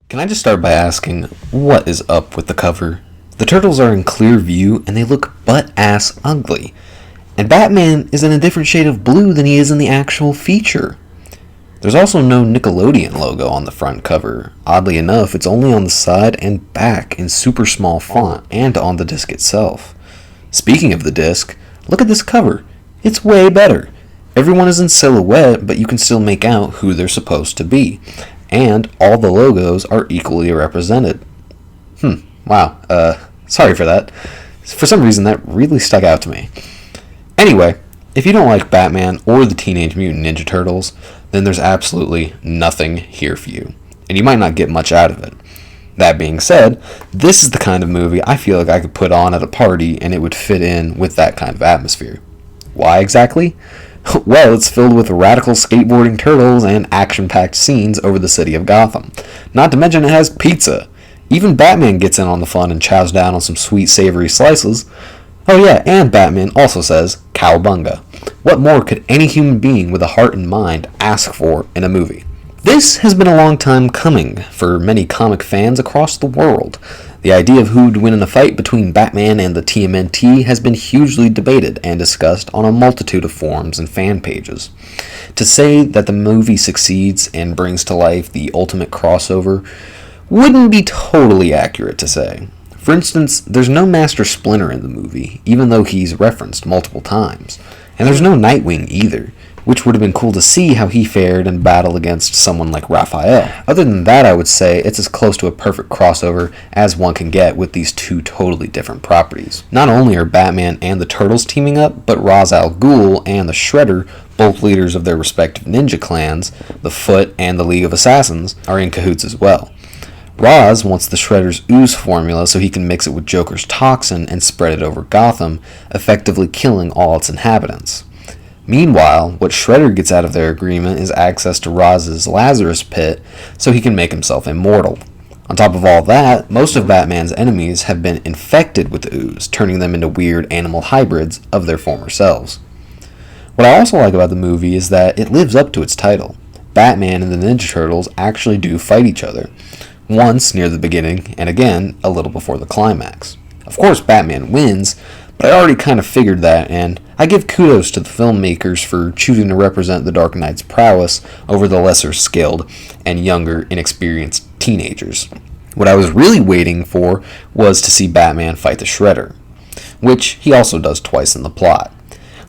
Can I just start by asking, what is up with the cover? The turtles are in clear view and they look butt-ass ugly. And Batman is in a different shade of blue than he is in the actual feature. There's also no Nickelodeon logo on the front cover. Oddly enough, it's only on the side and back in super small font and on the disc itself. Speaking of the disc, look at this cover. It's way better. Everyone is in silhouette, but you can still make out who they're supposed to be. And all the logos are equally represented. Wow, sorry for that. For some reason, that really stuck out to me. Anyway, if you don't like Batman or the Teenage Mutant Ninja Turtles, then there's absolutely nothing here for you, and you might not get much out of it. That being said, this is the kind of movie I feel like I could put on at a party and it would fit in with that kind of atmosphere. Why exactly? Well, it's filled with radical skateboarding turtles and action-packed scenes over the city of Gotham. Not to mention it has pizza. Even Batman gets in on the fun and chows down on some sweet savory slices. Oh yeah, and Batman also says, "Cowabunga." What more could any human being with a heart and mind ask for in a movie? This has been a long time coming for many comic fans across the world. The idea of who would win in a fight between Batman and the TMNT has been hugely debated and discussed on a multitude of forums and fan pages. To say that the movie succeeds and brings to life the ultimate crossover wouldn't be totally accurate to say. For instance, there's no Master Splinter in the movie, even though he's referenced multiple times. And there's no Nightwing either, which would have been cool to see how he fared in battle against someone like Raphael. Other than that, I would say it's as close to a perfect crossover as one can get with these two totally different properties. Not only are Batman and the Turtles teaming up, but Ra's al Ghul and the Shredder, both leaders of their respective ninja clans, the Foot and the League of Assassins, are in cahoots as well. Ra's wants the Shredder's ooze formula so he can mix it with Joker's toxin and spread it over Gotham, effectively killing all its inhabitants. Meanwhile, what Shredder gets out of their agreement is access to Raz's Lazarus Pit so he can make himself immortal. On top of all that, most of Batman's enemies have been infected with the ooze, turning them into weird animal hybrids of their former selves. What I also like about the movie is that it lives up to its title. Batman and the Ninja Turtles actually do fight each other. Once near the beginning, and again a little before the climax. Of course, Batman wins, but I already kind of figured that, and I give kudos to the filmmakers for choosing to represent the Dark Knight's prowess over the lesser skilled and younger, inexperienced teenagers. What I was really waiting for was to see Batman fight the Shredder, which he also does twice in the plot.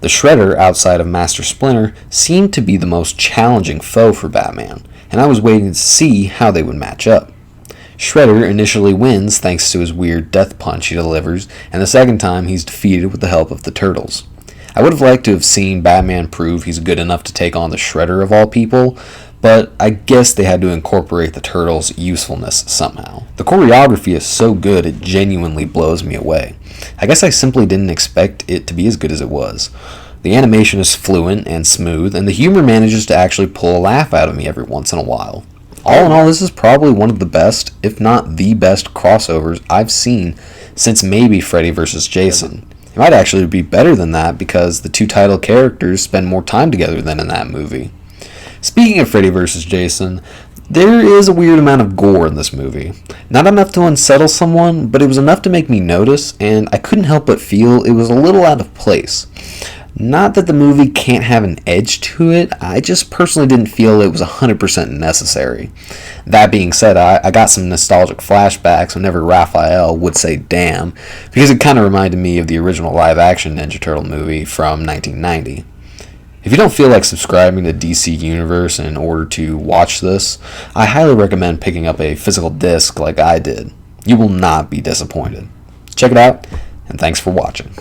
The Shredder, outside of Master Splinter, seemed to be the most challenging foe for Batman, and I was waiting to see how they would match up. Shredder initially wins thanks to his weird death punch he delivers, and the second time he's defeated with the help of the Turtles. I would have liked to have seen Batman prove he's good enough to take on the Shredder of all people, but I guess they had to incorporate the Turtles' usefulness somehow. The choreography is so good it genuinely blows me away. I guess I simply didn't expect it to be as good as it was. The animation is fluent and smooth, and the humor manages to actually pull a laugh out of me every once in a while. All in all, this is probably one of the best, if not the best, crossovers I've seen since maybe Freddy vs. Jason. It might actually be better than that because the two title characters spend more time together than in that movie. Speaking of Freddy vs. Jason, there is a weird amount of gore in this movie. Not enough to unsettle someone, but it was enough to make me notice, and I couldn't help but feel it was a little out of place. Not that the movie can't have an edge to it, I just personally didn't feel it was 100% necessary. That being said, I got some nostalgic flashbacks whenever Raphael would say damn, because it kind of reminded me of the original live-action Ninja Turtle movie from 1990. If you don't feel like subscribing to DC Universe in order to watch this, I highly recommend picking up a physical disc like I did. You will not be disappointed. Check it out, and thanks for watching.